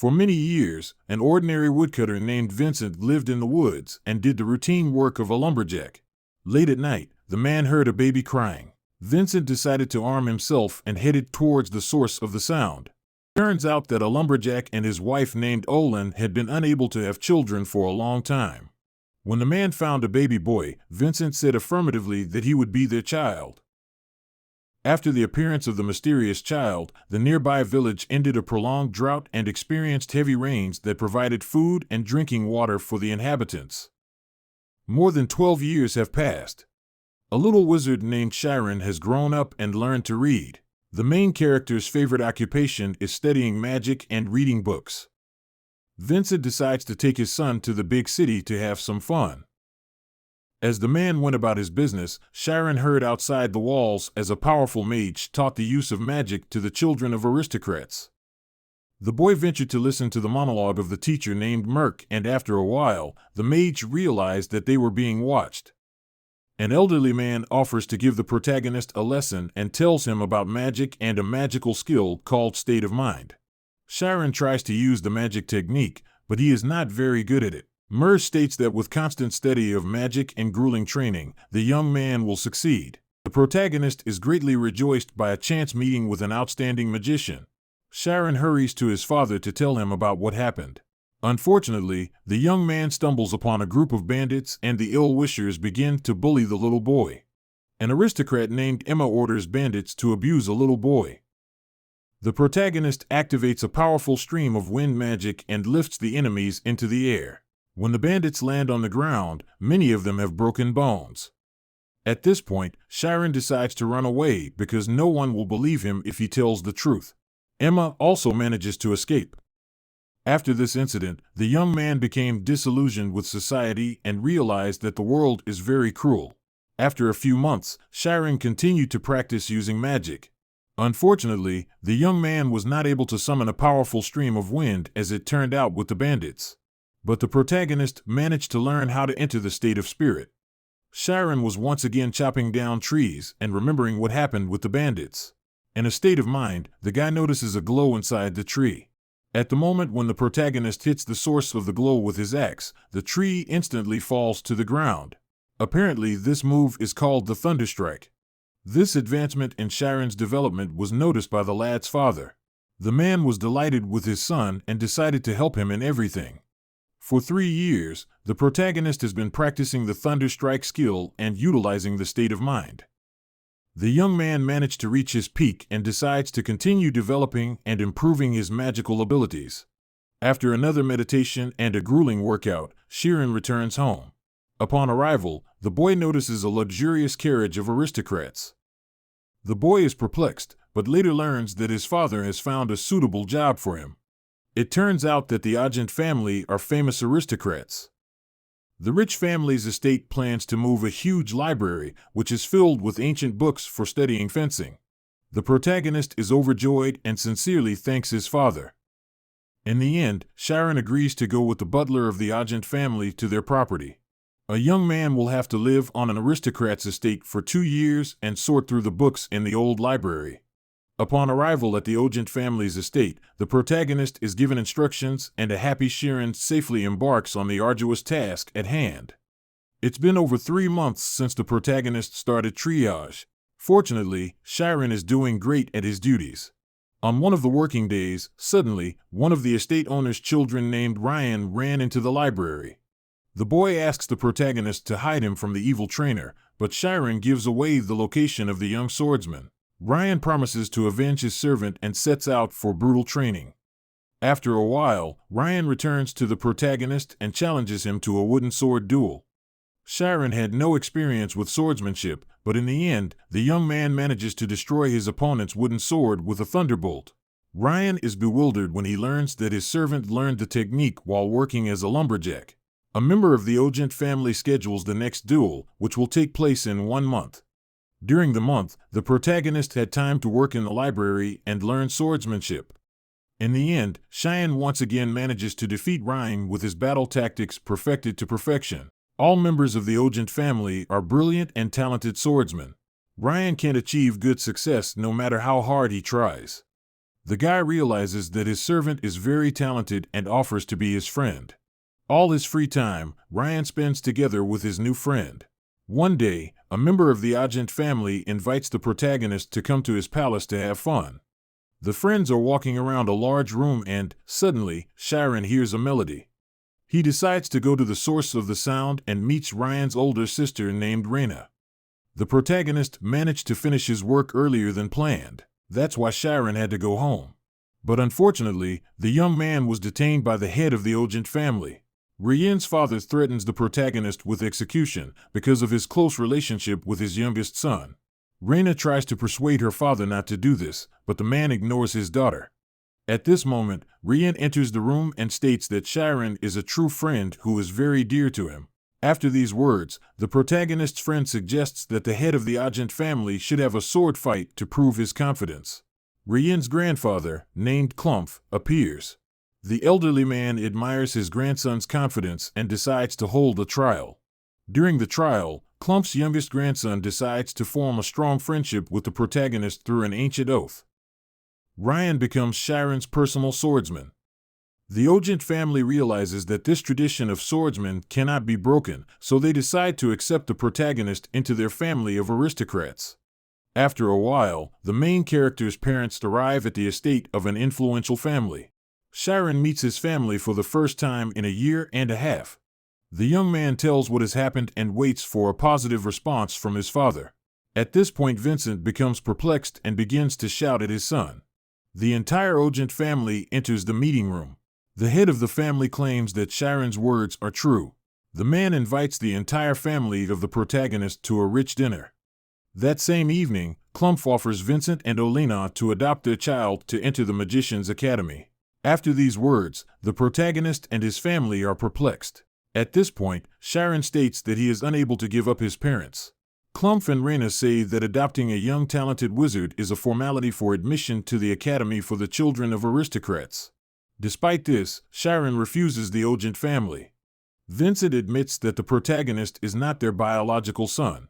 For many years, an ordinary woodcutter named Vincent lived in the woods and did the routine work of a lumberjack. Late at night, the man heard a baby crying. Vincent decided to arm himself and headed towards the source of the sound. Turns out that a lumberjack and his wife named Olin had been unable to have children for a long time. When the man found a baby boy, Vincent said affirmatively that he would be their child. After the appearance of the mysterious child, the nearby village ended a prolonged drought and experienced heavy rains that provided food and drinking water for the inhabitants. More than 12 years have passed. A little wizard named Sharon has grown up and learned to read. The main character's favorite occupation is studying magic and reading books. Vincent decides to take his son to the big city to have some fun. As the man went about his business, Sharon heard outside the walls as a powerful mage taught the use of magic to the children of aristocrats. The boy ventured to listen to the monologue of the teacher named Merc, and after a while, the mage realized that they were being watched. An elderly man offers to give the protagonist a lesson and tells him about magic and a magical skill called state of mind. Sharon tries to use the magic technique, but he is not very good at it. Merc states that with constant study of magic and grueling training, the young man will succeed. The protagonist is greatly rejoiced by a chance meeting with an outstanding magician. Sharon hurries to his father to tell him about what happened. Unfortunately, the young man stumbles upon a group of bandits and the ill-wishers begin to bully the little boy. An aristocrat named Emma orders bandits to abuse a little boy. The protagonist activates a powerful stream of wind magic and lifts the enemies into the air. When the bandits land on the ground, many of them have broken bones. At this point, Sharon decides to run away because no one will believe him if he tells the truth. Emma also manages to escape. After this incident, the young man became disillusioned with society and realized that the world is very cruel. After a few months, Sharon continued to practice using magic. Unfortunately, the young man was not able to summon a powerful stream of wind as it turned out with the bandits. But the protagonist managed to learn how to enter the state of spirit. Sharon was once again chopping down trees and remembering what happened with the bandits. In a state of mind, the guy notices a glow inside the tree. At the moment when the protagonist hits the source of the glow with his axe, the tree instantly falls to the ground. Apparently, this move is called the Thunderstrike. This advancement in Sharon's development was noticed by the lad's father. The man was delighted with his son and decided to help him in everything. For 3 years, the protagonist has been practicing the Thunderstrike skill and utilizing the state of mind. The young man managed to reach his peak and decides to continue developing and improving his magical abilities. After another meditation and a grueling workout, Sharon returns home. Upon arrival, the boy notices a luxurious carriage of aristocrats. The boy is perplexed, but later learns that his father has found a suitable job for him. It turns out that the Argent family are famous aristocrats. The rich family's estate plans to move a huge library, which is filled with ancient books for studying fencing. The protagonist is overjoyed and sincerely thanks his father. In the end, Sharon agrees to go with the butler of the Argent family to their property. A young man will have to live on an aristocrat's estate for 2 years and sort through the books in the old library. Upon arrival at the Argent family's estate, the protagonist is given instructions and a happy Sharon safely embarks on the arduous task at hand. It's been over 3 months since the protagonist started triage. Fortunately, Sharon is doing great at his duties. On one of the working days, suddenly, one of the estate owner's children named Ryan ran into the library. The boy asks the protagonist to hide him from the evil trainer, but Sharon gives away the location of the young swordsman. Ryan promises to avenge his servant and sets out for brutal training. After a while, Ryan returns to the protagonist and challenges him to a wooden sword duel. Sharon had no experience with swordsmanship, but in the end, the young man manages to destroy his opponent's wooden sword with a thunderbolt. Ryan is bewildered when he learns that his servant learned the technique while working as a lumberjack. A member of the Argent family schedules the next duel, which will take place in 1 month. During the month, the protagonist had time to work in the library and learn swordsmanship. In the end, Sharon once again manages to defeat Ryan with his battle tactics perfected to perfection. All members of the Argent family are brilliant and talented swordsmen. Ryan can achieve good success no matter how hard he tries. The guy realizes that his servant is very talented and offers to be his friend. All his free time, Ryan spends together with his new friend. One day, a member of the Agent family invites the protagonist to come to his palace to have fun. The friends are walking around a large room and, suddenly, Sharon hears a melody. He decides to go to the source of the sound and meets Ryan's older sister named Raina. The protagonist managed to finish his work earlier than planned. That's why Sharon had to go home. But unfortunately, the young man was detained by the head of the Agent family. Ryan's father threatens the protagonist with execution because of his close relationship with his youngest son. Raina tries to persuade her father not to do this, but the man ignores his daughter. At this moment, Ryan enters the room and states that Sharon is a true friend who is very dear to him. After these words, the protagonist's friend suggests that the head of the Agent family should have a sword fight to prove his confidence. Ryan's grandfather, named Klumpf, appears. The elderly man admires his grandson's confidence and decides to hold a trial. During the trial, Klumpf's youngest grandson decides to form a strong friendship with the protagonist through an ancient oath. Ryan becomes Sharon's personal swordsman. The Agent family realizes that this tradition of swordsmen cannot be broken, so they decide to accept the protagonist into their family of aristocrats. After a while, the main character's parents arrive at the estate of an influential family. Sharon meets his family for the first time in a year and a half. The young man tells what has happened and waits for a positive response from his father. At this point, Vincent becomes perplexed and begins to shout at his son. The entire Agent family enters the meeting room. The head of the family claims that Sharon's words are true. The man invites the entire family of the protagonist to a rich dinner. That same evening, Klumpf offers Vincent and Olena to adopt their child to enter the Magician's Academy. After these words, the protagonist and his family are perplexed. At this point, Sharon states that he is unable to give up his parents. Klumpf and Raina say that adopting a young talented wizard is a formality for admission to the Academy for the children of aristocrats. Despite this, Sharon refuses the Agent family. Vincent admits that the protagonist is not their biological son.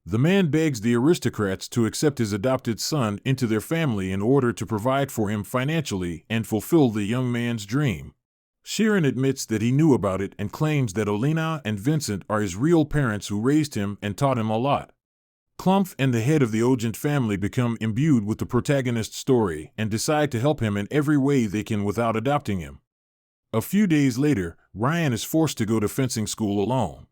The man begs the aristocrats to accept his adopted son into their family in order to provide for him financially and fulfill the young man's dream. Sharon admits that he knew about it and claims that Olena and Vincent are his real parents who raised him and taught him a lot. Klumpf and the head of the Agent family become imbued with the protagonist's story and decide to help him in every way they can without adopting him. A few days later, Ryan is forced to go to fencing school alone.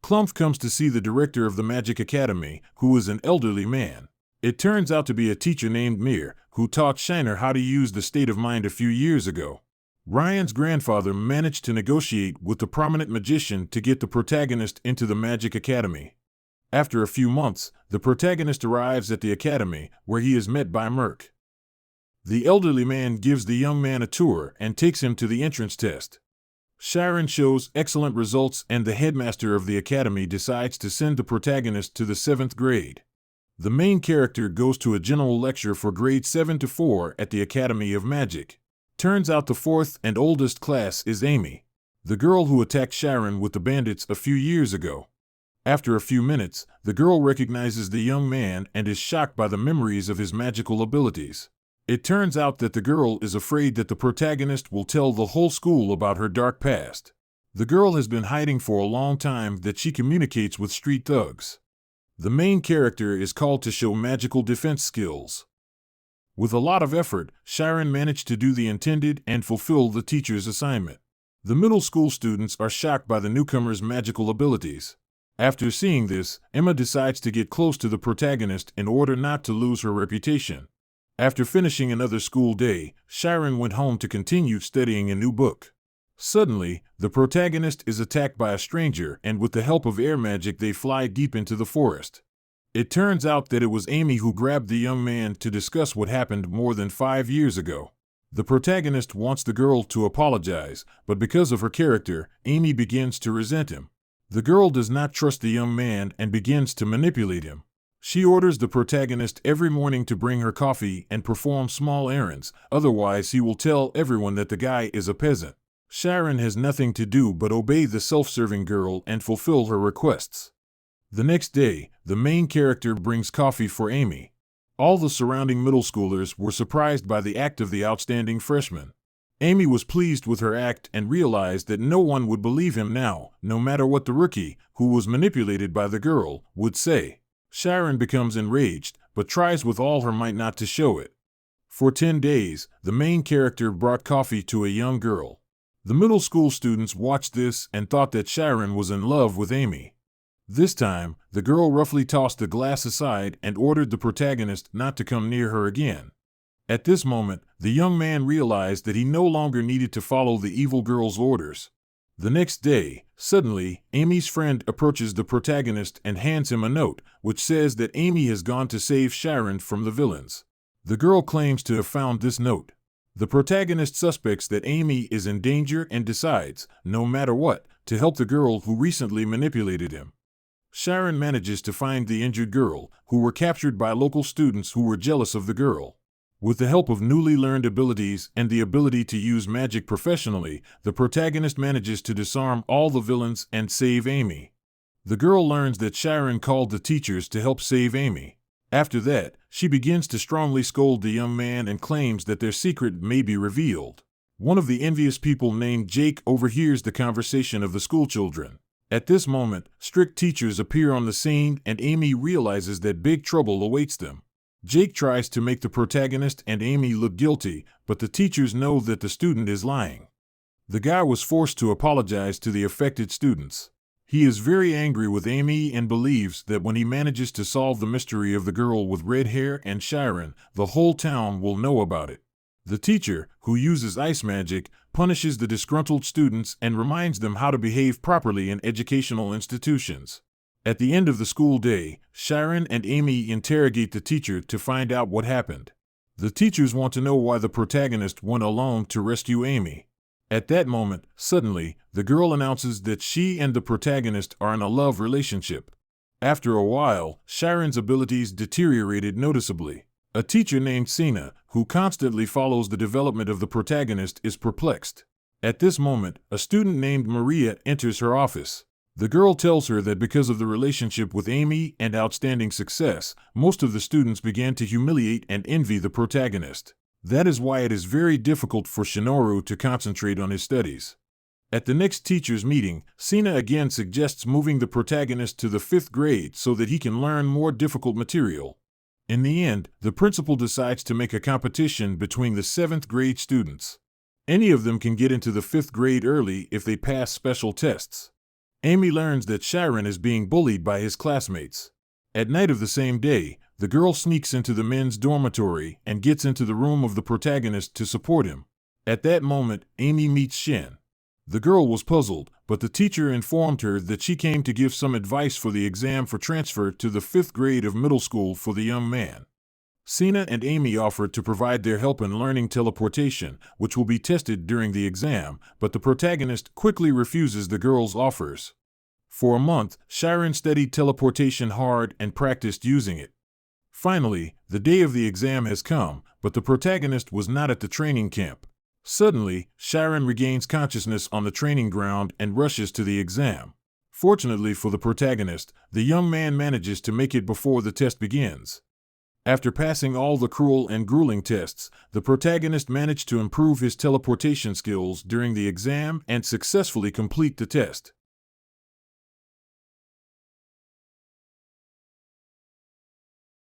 Klumpf comes to see the director of the Magic Academy, who is an elderly man. It turns out to be a teacher named Mir, who taught Shiner how to use the state of mind a few years ago. Ryan's grandfather managed to negotiate with the prominent magician to get the protagonist into the Magic Academy. After a few months, the protagonist arrives at the academy, where he is met by Merc. The elderly man gives the young man a tour and takes him to the entrance test. Sharon shows excellent results and the headmaster of the academy decides to send the protagonist to the 7th grade. The main character goes to a general lecture for grades 7 to 4 at the Academy of Magic. Turns out the 4th and oldest class is Amy, the girl who attacked Sharon with the bandits a few years ago. After a few minutes, the girl recognizes the young man and is shocked by the memories of his magical abilities. It turns out that the girl is afraid that the protagonist will tell the whole school about her dark past. The girl has been hiding for a long time that she communicates with street thugs. The main character is called to show magical defense skills. With a lot of effort, Sharon managed to do the intended and fulfill the teacher's assignment. The middle school students are shocked by the newcomer's magical abilities. After seeing this, Emma decides to get close to the protagonist in order not to lose her reputation. After finishing another school day, Sharon went home to continue studying a new book. Suddenly, the protagonist is attacked by a stranger and with the help of air magic they fly deep into the forest. It turns out that it was Amy who grabbed the young man to discuss what happened more than 5 years ago. The protagonist wants the girl to apologize, but because of her character, Amy begins to resent him. The girl does not trust the young man and begins to manipulate him. She orders the protagonist every morning to bring her coffee and perform small errands, otherwise he will tell everyone that the guy is a peasant. Sharon has nothing to do but obey the self-serving girl and fulfill her requests. The next day, the main character brings coffee for Amy. All the surrounding middle schoolers were surprised by the act of the outstanding freshman. Amy was pleased with her act and realized that no one would believe him now, no matter what the rookie, who was manipulated by the girl, would say. Sharon becomes enraged, but tries with all her might not to show it. For 10 days, the main character brought coffee to a young girl. The middle school students watched this and thought that Sharon was in love with Amy. This time, the girl roughly tossed the glass aside and ordered the protagonist not to come near her again. At this moment, the young man realized that he no longer needed to follow the evil girl's orders. The next day, suddenly, Amy's friend approaches the protagonist and hands him a note, which says that Amy has gone to save Sharon from the villains. The girl claims to have found this note. The protagonist suspects that Amy is in danger and decides, no matter what, to help the girl who recently manipulated him. Sharon manages to find the injured girl, who were captured by local students who were jealous of the girl. With the help of newly learned abilities and the ability to use magic professionally, the protagonist manages to disarm all the villains and save Amy. The girl learns that Sharon called the teachers to help save Amy. After that, she begins to strongly scold the young man and claims that their secret may be revealed. One of the envious people named Jake overhears the conversation of the schoolchildren. At this moment, strict teachers appear on the scene and Amy realizes that big trouble awaits them. Jake tries to make the protagonist and Amy look guilty, but the teachers know that the student is lying. The guy was forced to apologize to the affected students. He is very angry with Amy and believes that when he manages to solve the mystery of the girl with red hair and Sharon, the whole town will know about it. The teacher, who uses ice magic, punishes the disgruntled students and reminds them how to behave properly in educational institutions. At the end of the school day, Sharon and Amy interrogate the teacher to find out what happened. The teachers want to know why the protagonist went alone to rescue Amy. At that moment, suddenly, the girl announces that she and the protagonist are in a love relationship. After a while, Sharon's abilities deteriorated noticeably. A teacher named Sina, who constantly follows the development of the protagonist, is perplexed. At this moment, a student named Maria enters her office. The girl tells her that because of the relationship with Amy and outstanding success, most of the students began to humiliate and envy the protagonist. That is why it is very difficult for Shinoru to concentrate on his studies. At the next teachers' meeting, Sina again suggests moving the protagonist to the 5th grade so that he can learn more difficult material. In the end, the principal decides to make a competition between the 7th grade students. Any of them can get into the 5th grade early if they pass special tests. Amy learns that Sharon is being bullied by his classmates. At night of the same day, the girl sneaks into the men's dormitory and gets into the room of the protagonist to support him. At that moment, Amy meets Shin. The girl was puzzled, but the teacher informed her that she came to give some advice for the exam for transfer to the 5th grade of middle school for the young man. Sina and Amy offered to provide their help in learning teleportation, which will be tested during the exam, but the protagonist quickly refuses the girl's offers. For a month, Sharon studied teleportation hard and practiced using it. Finally, the day of the exam has come, but the protagonist was not at the training camp. Suddenly, Sharon regains consciousness on the training ground and rushes to the exam. Fortunately for the protagonist, the young man manages to make it before the test begins. After passing all the cruel and grueling tests, the protagonist managed to improve his teleportation skills during the exam and successfully complete the test.